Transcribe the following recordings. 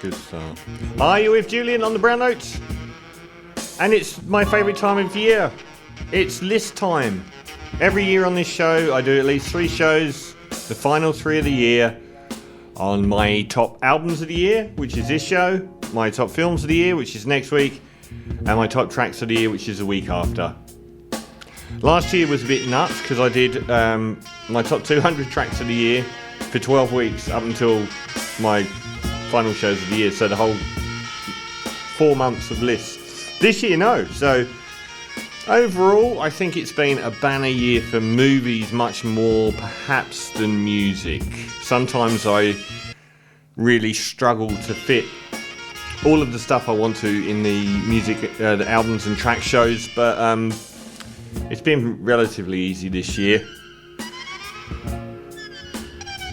Good start. Are you with Julian on the brown notes? And it's my favourite time of year. It's list time. Every year on this show, I do at least 3 shows, the final 3 of the year, on my top albums of the year, which is this show, my top films of the year, which is next week, and my top tracks of the year, which is the week after. Last year was a bit nuts because I did my top 200 tracks of the year for 12 weeks up until my final shows of the year, so the whole 4 months of lists. This year, no. So overall, I think it's been a banner year for movies much more perhaps than music. Sometimes I really struggle to fit all of the stuff I want to in the music, the albums and track shows, but it's been relatively easy this year.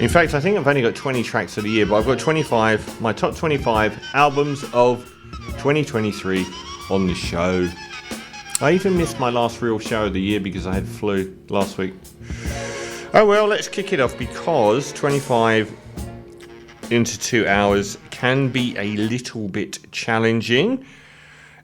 In fact, I think I've only got 20 tracks of the year, but I've got 25, my top 25 albums of 2023 on the show. I even missed my last real show of the year because I had flu last week. Oh well, let's kick it off because 25 into 2 hours can be a little bit challenging.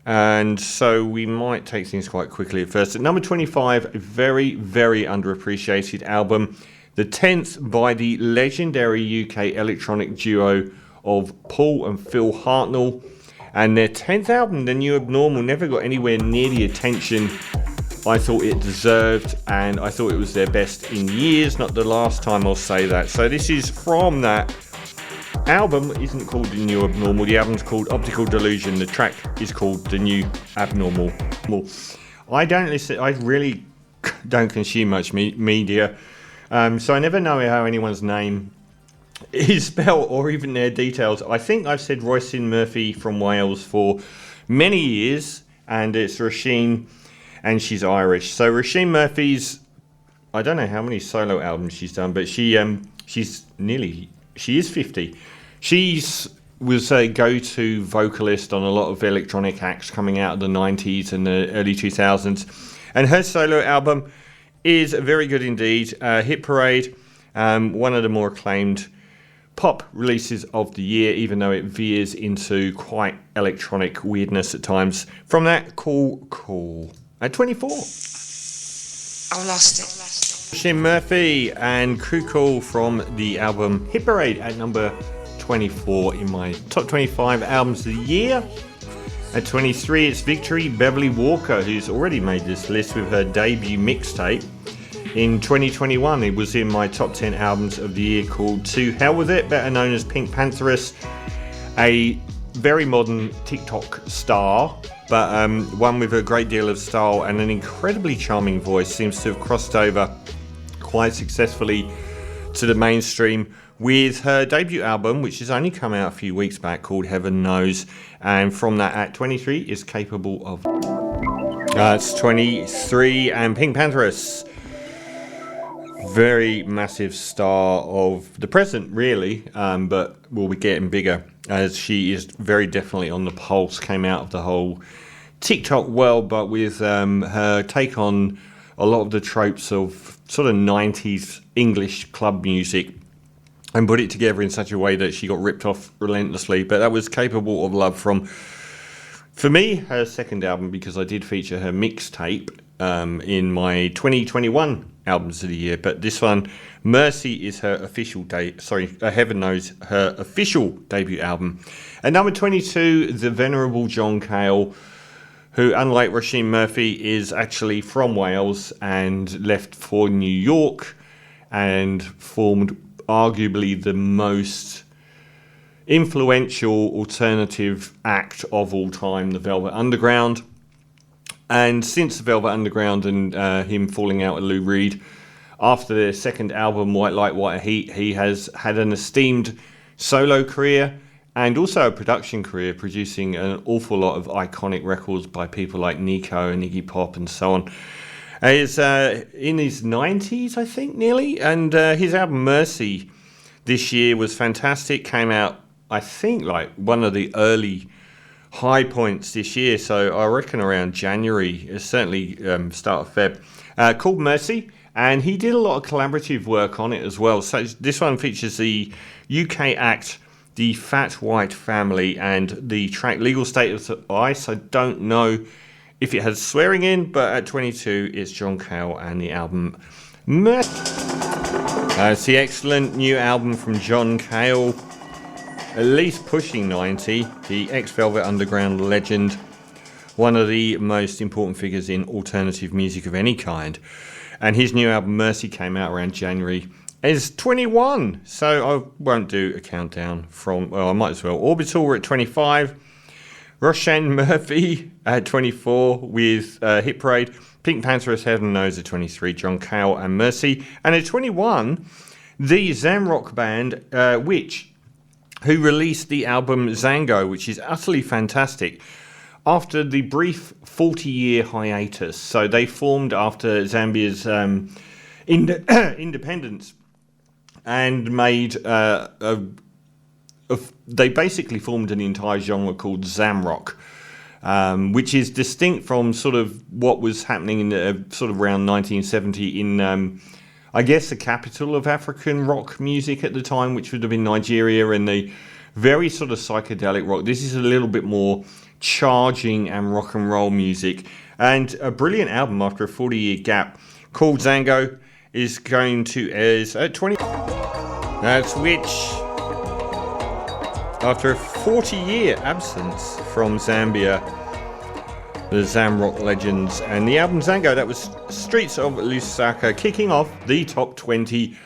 And so we might take things quite quickly at first. At number 25, a very, very underappreciated album. The 10th by the legendary UK electronic duo of Paul and Phil Hartnell. And their 10th album, The New Abnormal, never got anywhere near the attention I thought it deserved. And I thought it was their best in years. Not the last time I'll say that. So this is from that album. It isn't called The New Abnormal. The album's called Optical Delusion. The track is called The New Abnormal. I really don't consume much media. So I never know how anyone's name is spelled or even their details. I think I've said Roisin Murphy from Wales for many years, and it's Roisin, and she's Irish. So Roisin Murphy's, I don't know how many solo albums she's done, but she is 50. She was a go-to vocalist on a lot of electronic acts coming out of the 90s and the early 2000s, and her solo album is very good indeed. Hit Parade, one of the more acclaimed pop releases of the year, even though it veers into quite electronic weirdness at times. From that, Cool. At 24. I lost it. Roisin Murphy and Cool from the album Hit Parade at number 24 in my top 25 albums of the year. At 23, it's Victory Beverly Walker, who's already made this list with her debut mixtape. In 2021, it was in my top 10 albums of the year called To Hell With It, better known as Pink Pantheress. A very modern TikTok star, but one with a great deal of style and an incredibly charming voice. Seems to have crossed over quite successfully to the mainstream with her debut album, which has only come out a few weeks back, called Heaven Knows. And from that, at 23, is Capable of... it's 23, and Pink Pantheress. Very massive star of the present, really, but will be getting bigger, as she is very definitely on the pulse. Came out of the whole TikTok world, but with her take on a lot of the tropes of sort of 90s English club music, and put it together in such a way that she got ripped off relentlessly. But that was Capable of Love from, for me, her second album, because I did feature her mixtape in my 2021 albums of the year. But this one, Mercy, is her official Heaven Knows, her official debut album. At number 22, the venerable John Cale, who, unlike Roisin Murphy, is actually from Wales and left for New York and formed arguably the most influential alternative act of all time, the Velvet Underground. And since the Velvet Underground and him falling out with Lou Reed, after their second album, White Light, White Heat, he has had an esteemed solo career and also a production career, producing an awful lot of iconic records by people like Nico and Iggy Pop and so on. He's in his 90s, I think, nearly, and his album Mercy this year was fantastic. Came out, I think, like one of the early high points this year, so I reckon around January, certainly start of Feb, called Mercy, and he did a lot of collaborative work on it as well. So this one features the UK act the Fat White Family, and the track Legal Status of Ice. I don't know if it has swearing in, but at 22 it's John Cale and the album it's the excellent new album from John Cale, at least pushing 90, the ex-Velvet Underground legend, one of the most important figures in alternative music of any kind. And his new album Mercy came out around January. It's 21, so I won't do a countdown from, well, I might as well. Orbital were at 25, Roshan Murphy at 24 with Hit Parade, Pink Pantheress Heaven Knows at 23, John Cale and Mercy. And at 21, the Zamrock Band, who released the album Zango, which is utterly fantastic, after the brief 40-year hiatus. So they formed after Zambia's independence and made they basically formed an entire genre called Zamrock, which is distinct from sort of what was happening in sort of around 1970 in I guess the capital of African rock music at the time, which would have been Nigeria, and the very sort of psychedelic rock. This is a little bit more charging and rock and roll music, and a brilliant album after a 40-year gap called Zango is going to airs at 20. That's which, after a 40-year absence from Zambia, the Zamrock legends, and the album Zango, that was Streets of Lusaka, kicking off the top 20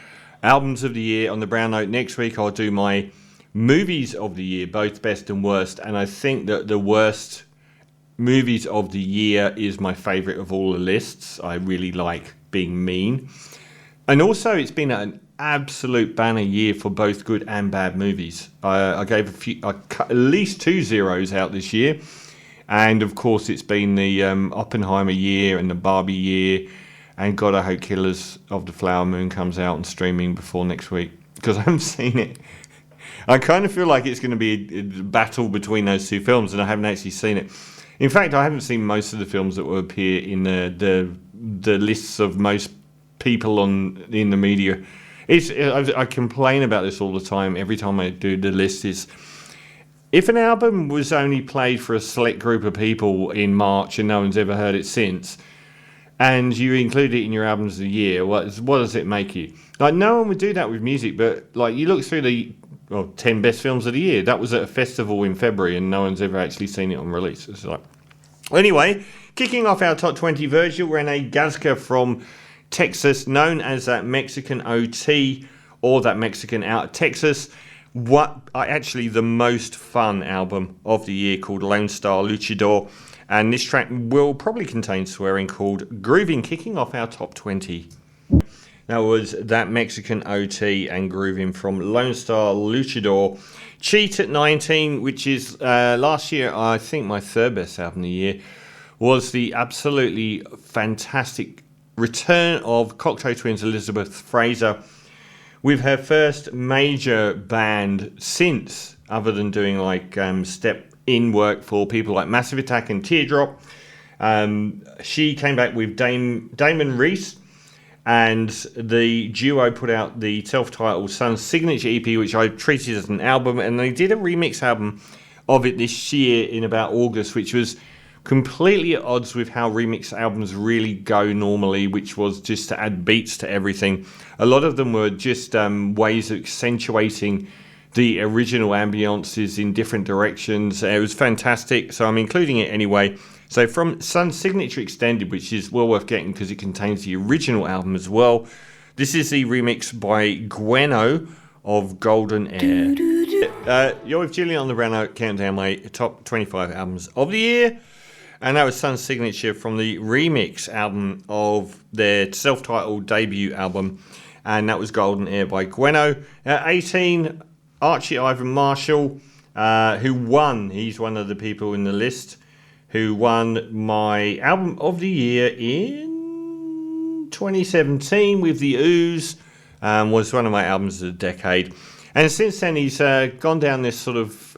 albums of the year. On the brown note, next week I'll do my movies of the year, both best and worst, and I think that the worst movies of the year is my favourite of all the lists. I really like being mean, and also it's been an absolute banner year for both good and bad movies. I cut at least 2 zeros out this year. And of course, it's been the Oppenheimer year and the Barbie year, and God, I hope Killers of the Flower Moon comes out and streaming before next week, because I haven't seen it. I kind of feel like it's going to be a battle between those two films, and I haven't actually seen it. In fact, I haven't seen most of the films that will appear in the lists of most people in the media. I complain about this all the time. Every time I do the list is, if an album was only played for a select group of people in March and no one's ever heard it since, and you include it in your albums of the year, what does it make you? Like, no one would do that with music, but like, you look through the 10 best films of the year, that was at a festival in February and no one's ever actually seen it on release. It's like, anyway, kicking off our top 20, Virgil Rene Gazka from Texas, known as that Mexican OT or that Mexican out of Texas. The most fun album of the year, called Lone Star Luchador, and this track will probably contain swearing, called Grooving, kicking off our top 20. That was that Mexican OT and Grooving from Lone Star Luchador. Cheat at 19, which is last year I think my third best album of the year, was the absolutely fantastic return of Cocteau Twins' Elizabeth Fraser, with her first major band since, other than doing like step-in work for people like Massive Attack and Teardrop. She came back with Damon Reese, and the duo put out the self-titled Sun's Signature EP, which I treated as an album, and they did a remix album of it this year in about August, which was completely at odds with how remix albums really go normally, which was just to add beats to everything. A lot of them were just ways of accentuating the original ambiances in different directions. It was fantastic, so I'm including it anyway. So from Sun's Signature Extended, which is well worth getting because it contains the original album as well, this is the remix by Gweno of Golden Air. You're with Julian on the Brown Note, countdown my top 25 albums of the year. And that was Sun's Signature from the remix album of their self-titled debut album. And that was Golden Air by Gweno. At 18, Archie Ivan Marshall, who won. He's one of the people in the list who won my album of the year in 2017 with The Ooze. Was one of my albums of the decade. And since then, he's gone down this sort of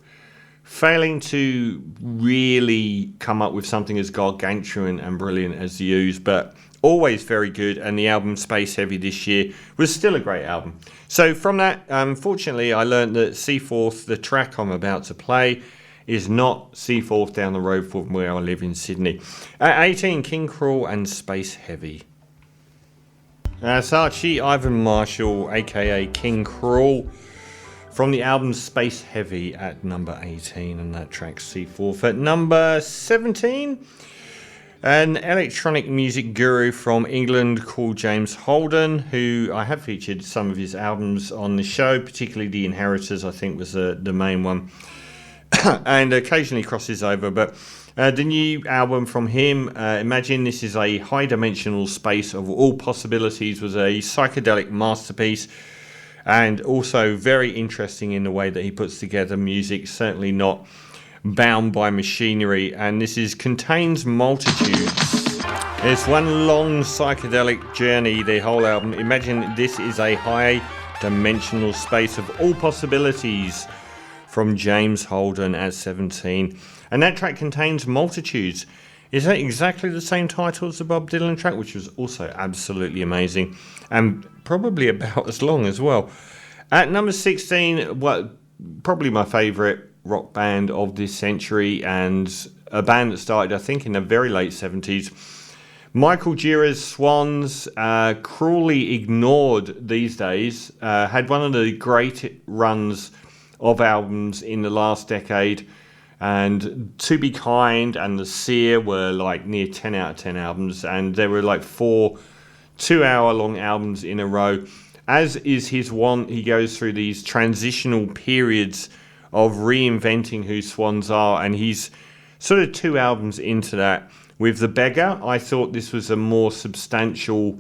failing to really come up with something as gargantuan and brilliant as The Ooze, but always very good, and the album Space Heavy this year was still a great album. So from that, unfortunately, I learned that Seaforth, the track I'm about to play, is not Seaforth down the road from where I live in Sydney. At 18, King Cruel and Space Heavy. That's Archie Ivan Marshall, aka King Cruel, from the album Space Heavy at number 18, and that track Seaforth. At number 17, an electronic music guru from England called James Holden, who I have featured some of his albums on the show, particularly The Inheritors, I think was the main one, and occasionally crosses over. But the new album from him, Imagine This Is a High-Dimensional Space of All Possibilities, was a psychedelic masterpiece, and also very interesting in the way that he puts together music, certainly not bound by machinery. And this contains multitudes. It's one long psychedelic journey, the whole album. Imagine This Is a High-Dimensional Space of All Possibilities, from James Holden at 17. And that track contains multitudes. Is that exactly the same title as the Bob Dylan track, which was also absolutely amazing, and probably about as long as well. At number 16, probably my favourite rock band of this century, and a band that started, I think, in the very late 70s. Michael Gira's Swans, cruelly ignored these days, had one of the great runs of albums in the last decade, and To Be Kind and The Seer were like near 10 out of 10 albums, and there were like 4 2-hour long albums in a row. As is his want, he goes through these transitional periods of reinventing who Swans are, and he's sort of 2 albums into that. With The Beggar, I thought this was a more substantial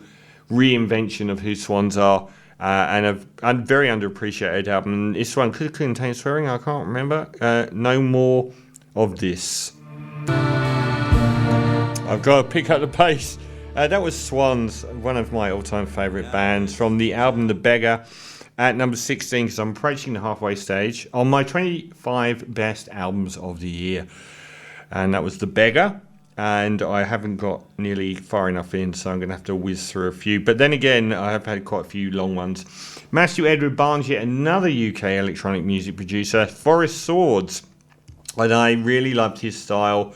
reinvention of who Swans are, and a very underappreciated album. This one could contain swearing, I can't remember. No More of This. I've got to pick up the pace. That was Swans, one of my all-time favourite bands, from the album The Beggar at number 16, because I'm approaching the halfway stage, on my 25 best albums of the year. And that was The Beggar. And I haven't got nearly far enough in, so I'm going to have to whiz through a few. But then again, I have had quite a few long ones. Matthew Edward Barnes, yet another UK electronic music producer. Forest Swords. And I really loved his style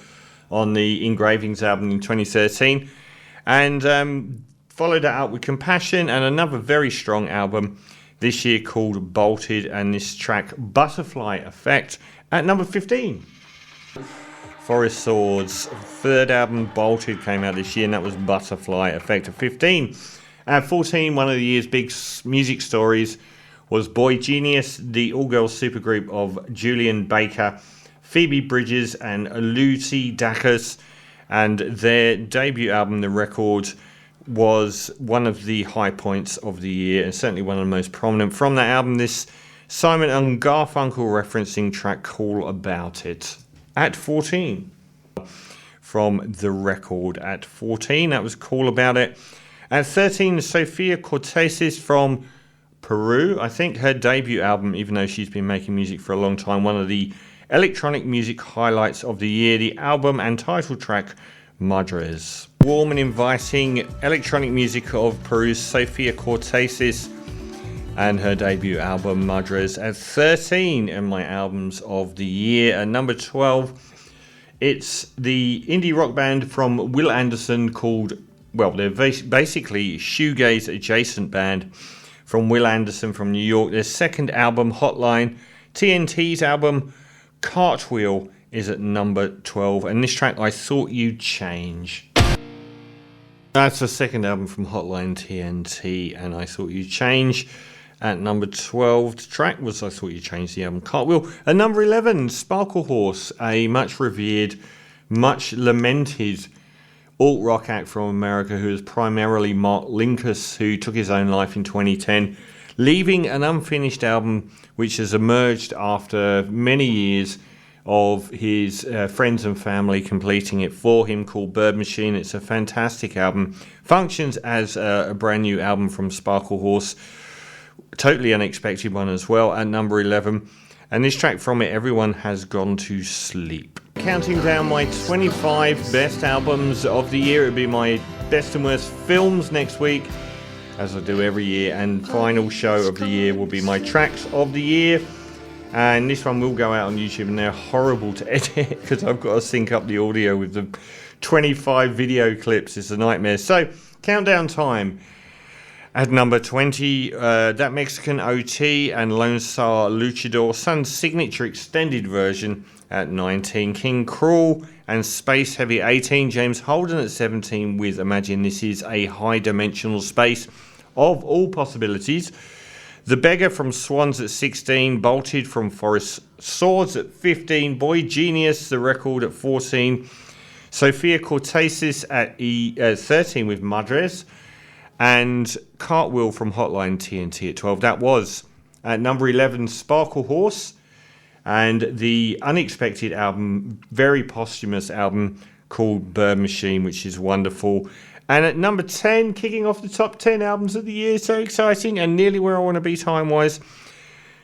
on the Engravings album in 2013. And followed that up with Compassion and another very strong album this year called Bolted. And this track, Butterfly Effect, at number 15. Forest Swords' third album, Bolted, came out this year, and that was Butterfly Effect at 15. At 14, one of the year's big music stories was Boy Genius, the all-girls supergroup of Julian Baker, Phoebe Bridgers, and Lucy Dacus, and their debut album, The Record, was one of the high points of the year, and certainly one of the most prominent. From that album, this Simon and Garfunkel referencing track, Call About It. At 14, from The Record at 14, that was Call About It. At 13, Sofia Cortesis from Peru. I think her debut album, even though she's been making music for a long time, one of the electronic music highlights of the year, the album and title track, Madres. Warm and inviting electronic music of Peru's Sofia Cortesis, and her debut album, Madres, at 13 in my albums of the year. At number 12, it's the indie rock band from Will Anderson called, well, they're basically shoegaze adjacent band from Will Anderson from New York. Their second album, Hotline. TNT's album, Cartwheel, is at number 12. And this track, I Thought You'd Change. That's the second album from Hotline TNT, and I Thought You'd Change. At number 12, the track was I Thought You Changed, the album Cartwheel. At number 11, Sparkle Horse, a much revered, much lamented alt-rock act from America who is primarily Mark Linkous, who took his own life in 2010, leaving an unfinished album which has emerged after many years of his friends and family completing it for him, called Bird Machine. It's a fantastic album. Functions as a brand new album from Sparkle Horse. Totally unexpected one as well at number 11. And this track from it, Everyone Has Gone to Sleep. Counting down my 25 best albums of the year, it would be my best and worst films next week, as I do every year, and final show of the year will be my tracks of the year. And this one will go out on YouTube, and they're horrible to edit because I've got to sync up the audio with the 25 video clips. It's a nightmare. So, countdown time. At number 20, That Mexican OT and Lone Star Luchador Sun's signature extended version. At 19, King Cruel and Space Heavy. 18, James Holden at 17 with Imagine This Is a High Dimensional Space of All Possibilities. The Beggar from Swans at 16, Bolted from Forest Swords at 15, Boy Genius, the record at 14, Sophia Cortesis at 13 with Madres, and Cartwheel from Hotline TNT at 12. That was at number 11, Sparkle Horse, and the unexpected album, very posthumous album called Bird Machine, which is wonderful. And at number 10, kicking off the top 10 albums of the year, so exciting and nearly where I want to be time-wise,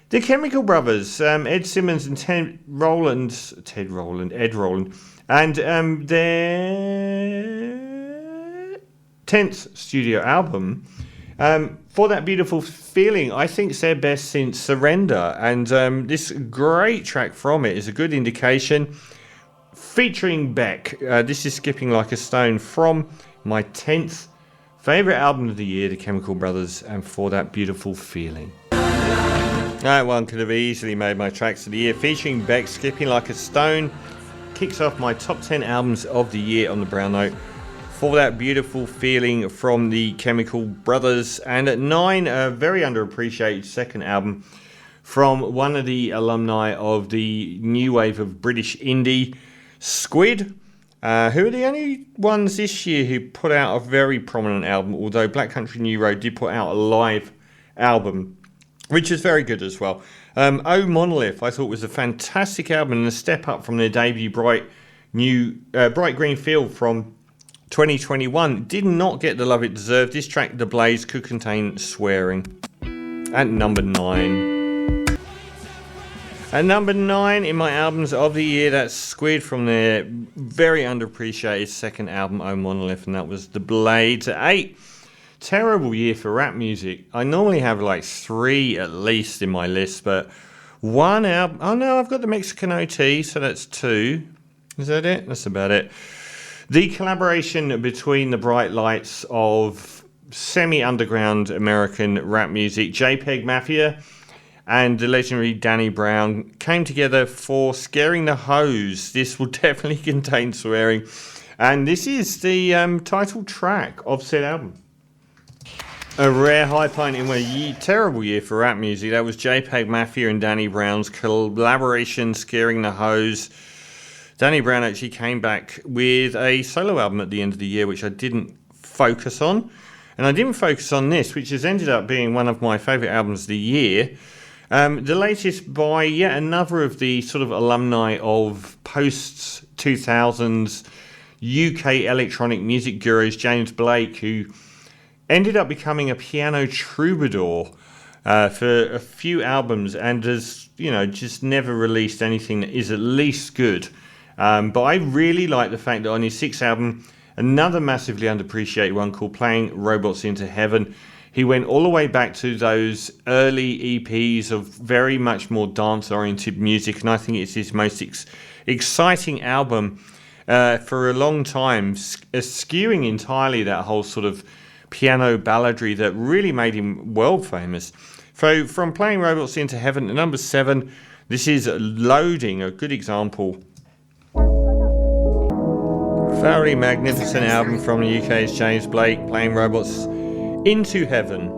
The Chemical Brothers, Ed Simmons and Ed Rowland, and their 10th studio album. For That Beautiful Feeling, I think it's their best since Surrender, and this great track from it is a good indication. Featuring Beck, this is Skipping Like a Stone from my 10th favourite album of the year, The Chemical Brothers, and For That Beautiful Feeling. That one could have easily made my tracks of the year. Featuring Beck, Skipping Like a Stone kicks off my top 10 albums of the year on the brown note. For That Beautiful Feeling from the Chemical Brothers. And at 9, a very underappreciated second album from one of the alumni of the new wave of British indie, Squid, who are the only ones this year who put out a very prominent album, although Black Country New Road did put out a live album, which is very good as well. Oh Monolith, I thought was a fantastic album and a step up from their debut Bright Green Field from 2021. Did not get the love it deserved. This track, The Blaze, could contain swearing. At number 9. At number 9 in my albums of the year, that's Squid from their very underappreciated second album, Oh Monolith, and that was The Blades. At 8, terrible year for rap music. I normally have like 3 at least in my list, but one album. Oh no, I've got the Mexican OT, so that's 2. Is that it? That's about it. The collaboration between the bright lights of semi-underground American rap music, JPEG Mafia, and the legendary Danny Brown came together for Scaring the Hose. This will definitely contain swearing. And this is the title track of said album. A rare high point in a terrible year for rap music. That was JPEG Mafia and Danny Brown's collaboration, Scaring the Hose. Danny Brown actually came back with a solo album at the end of the year, which I didn't focus on. And I didn't focus on this, which has ended up being one of my favourite albums of the year. The latest by yet another of the sort of alumni of post-2000s UK electronic music gurus, James Blake, who ended up becoming a piano troubadour for a few albums and has, just never released anything that is at least good. But I really like the fact that on his 6th album, another massively underappreciated one called Playing Robots into Heaven, he went all the way back to those early EPs of very much more dance-oriented music, and I think it's his most exciting album for a long time, skewing entirely that whole sort of piano balladry that really made him world famous. So from Playing Robots into Heaven to number 7, this is Loading, a good example. Very magnificent album from the UK's James Blake, Playing Robots into Heaven.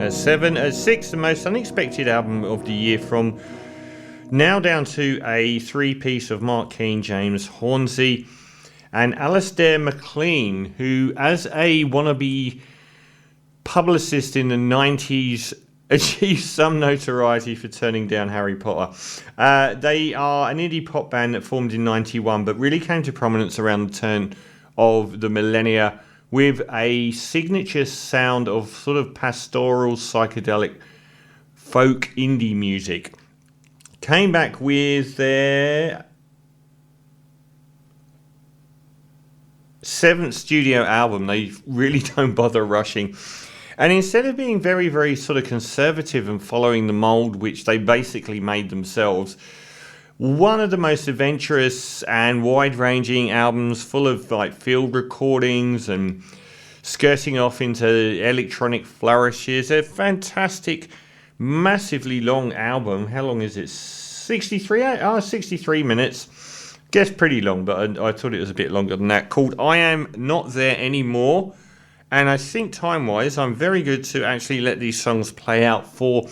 At 7, at 6, the most unexpected album of the year from now down to a 3-piece of Mark Keane, James Hornsey, and Alistair MacLean, who, as a wannabe publicist in the 90s, achieved some notoriety for turning down Harry Potter. They are an indie pop band that formed in 91, but really came to prominence around the turn of the millennia with a signature sound of sort of pastoral, psychedelic, folk indie music. Came back with their 7th studio album. They really don't bother rushing. And instead of being very, very sort of conservative and following the mold which they basically made themselves, one of the most adventurous and wide-ranging albums, full of like field recordings and skirting off into electronic flourishes. A fantastic, massively long album. How long is it? 63 minutes. Guess pretty long, but I thought it was a bit longer than that. Called I Am Not There Anymore. And I think time-wise, I'm very good to actually let these songs play out for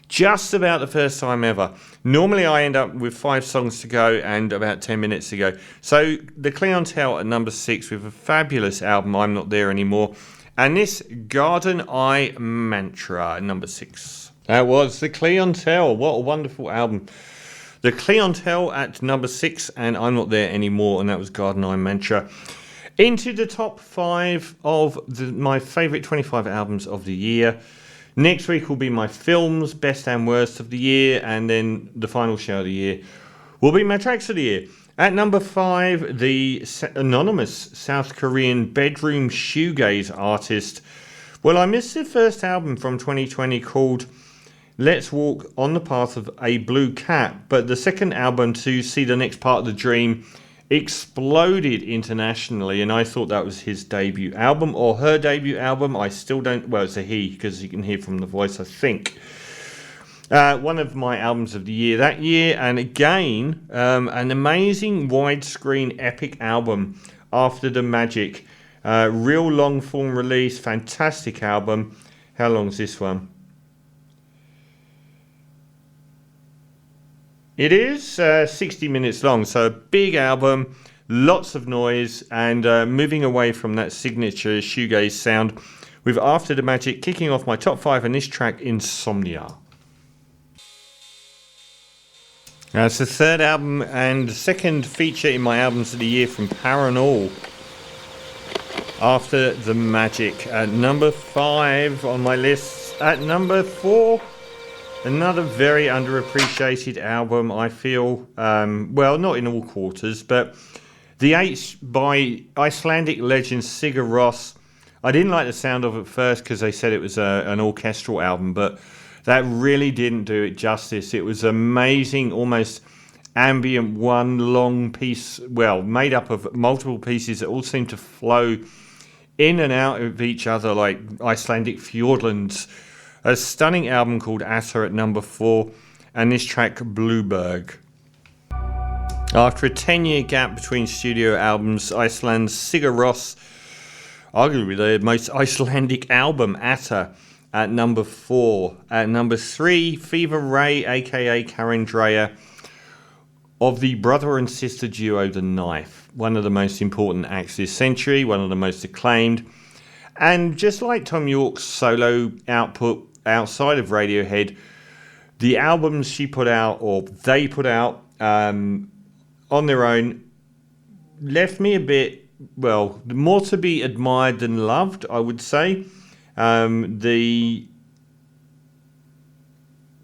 just about the first time ever. Normally I end up with 5 songs to go and about 10 minutes to go. So the Clientele at number 6 with a fabulous album, I'm Not There Anymore. And this Garden Eye Mantra at number 6. That was the Clientele. What a wonderful album. The Clientele at number 6 and I'm Not There Anymore. And that was Garden Eye Mantra. Into the top 5 of my favourite 25 albums of the year. Next week will be my films, best and worst of the year, and then the final show of the year will be my tracks of the year. At number 5, the anonymous South Korean bedroom shoegaze artist. Well, I missed the first album from 2020 called Let's Walk on the Path of a Blue Cat, but the second album, To See the Next Part of the Dream, exploded internationally, and I thought that was his debut album or her debut album. I still don't, well, it's a he because you can hear from the voice, I think. One of my albums of the year that year, and again an amazing widescreen epic album, After the Magic. Real long form release, fantastic album. How long is this one? It is 60 minutes long, so a big album, lots of noise, and moving away from that signature shoegaze sound with After the Magic kicking off my top 5 and this track, Insomnia. Now it's the third album and second feature in my albums of the year from Paranol. After the Magic at number 5 on my list. At number 4, another very underappreciated album, I feel. Well, not in all quarters, but The H by Icelandic legend Sigur Rós. I didn't like the sound of it first because they said it was an orchestral album, but that really didn't do it justice. It was amazing, almost ambient, one long piece, well, made up of multiple pieces that all seem to flow in and out of each other like Icelandic fjordlands. A stunning album called Asa at number 4, and this track, Blueberg. After a 10-year gap between studio albums, Iceland's Sigur Rós, arguably the most Icelandic album, Asa, at number 4. At number 3, Fever Ray, aka Karen Dreyer, of the brother and sister duo The Knife. One of the most important acts this century, one of the most acclaimed. And just like Tom York's solo output outside of Radiohead, the albums she put out, or they put out on their own, left me a bit, well, more to be admired than loved, I would say. The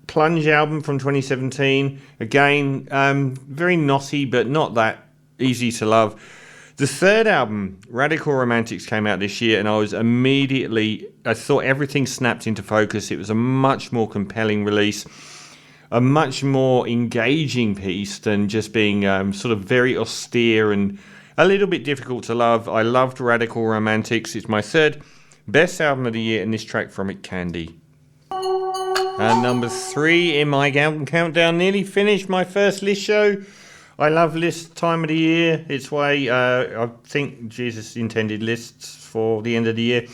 Plunge album from 2017, again, very knotty, but not that easy to love. The third album, Radical Romantics, came out this year, and I thought everything snapped into focus. It was a much more compelling release, a much more engaging piece than just being sort of very austere and a little bit difficult to love. I loved Radical Romantics. It's my third best album of the year, and this track from it, Candy. And number 3 in my album countdown, nearly finished my first list show. I love list time of the year. It's why I think Jesus intended lists for the end of the year.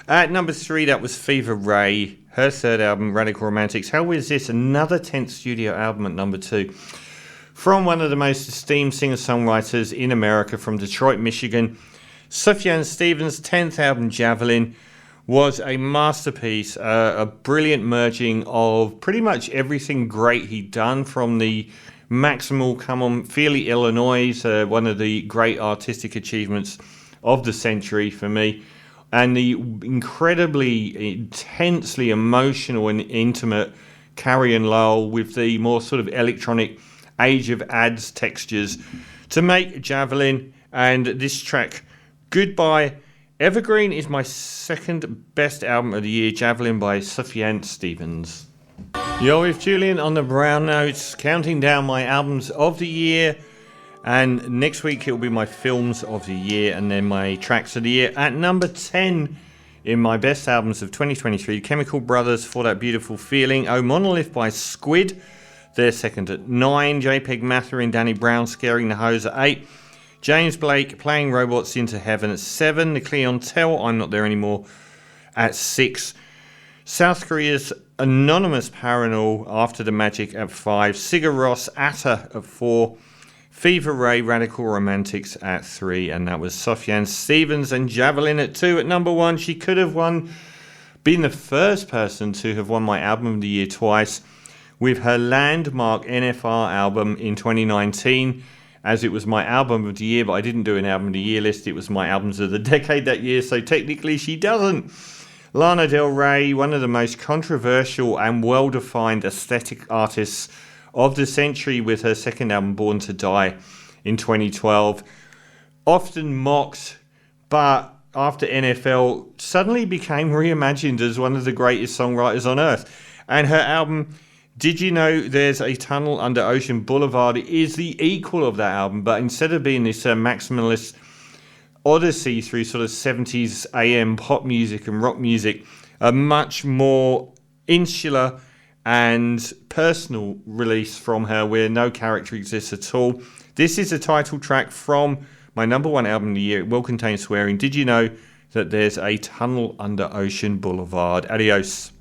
At number 3, that was Fever Ray, her third album, Radical Romantics. How is this? Another 10th studio album at number 2. From one of the most esteemed singer-songwriters in America, from Detroit, Michigan, Sufjan Stevens' 10th album, Javelin, was a masterpiece, a brilliant merging of pretty much everything great he'd done, from the Maximal Come On Feely Illinois, one of the great artistic achievements of the century for me, and the incredibly intensely emotional and intimate Carrie and Lowell with the more sort of electronic Age of Ads textures to make Javelin. And this track Goodbye Evergreen is my second best album of the year. Javelin by Sufjan Stevens. You're with Julian on the Brown Notes, counting down my albums of the year. And next week it'll be my films of the year and then my tracks of the year. At number 10 in my best albums of 2023, Chemical Brothers, For That Beautiful Feeling. Oh Monolith by Squid, they're second at 9. JPEG Matter and Danny Brown, Scaring the Hose at 8. James Blake, Playing Robots into Heaven at 7. The Clientele, I'm Not There Anymore at 6. South Korea's Anonymous Paranol, After the Magic at 5. Sigur Rós, Atta at 4. Fever Ray, Radical Romantics at 3. And that was Sufjan Stevens and Javelin at 2. At number 1, she could have been the first person to have won my album of the year twice with her landmark NFR album in 2019. As it was my album of the year, but I didn't do an album of the year list. It was my albums of the decade that year, so technically she doesn't. Lana Del Rey, one of the most controversial and well-defined aesthetic artists of the century with her second album, Born to Die, in 2012. Often mocked, but after NFL, suddenly became reimagined as one of the greatest songwriters on earth. And her album, Did You Know There's a Tunnel Under Ocean Boulevard, is the equal of that album, but instead of being this maximalist odyssey through sort of 70s AM pop music and rock music, a much more insular and personal release from her where no character exists at all. This is a title track from my number 1 album of the year. It will contain swearing. Did you know that there's a tunnel under Ocean Boulevard? Adios.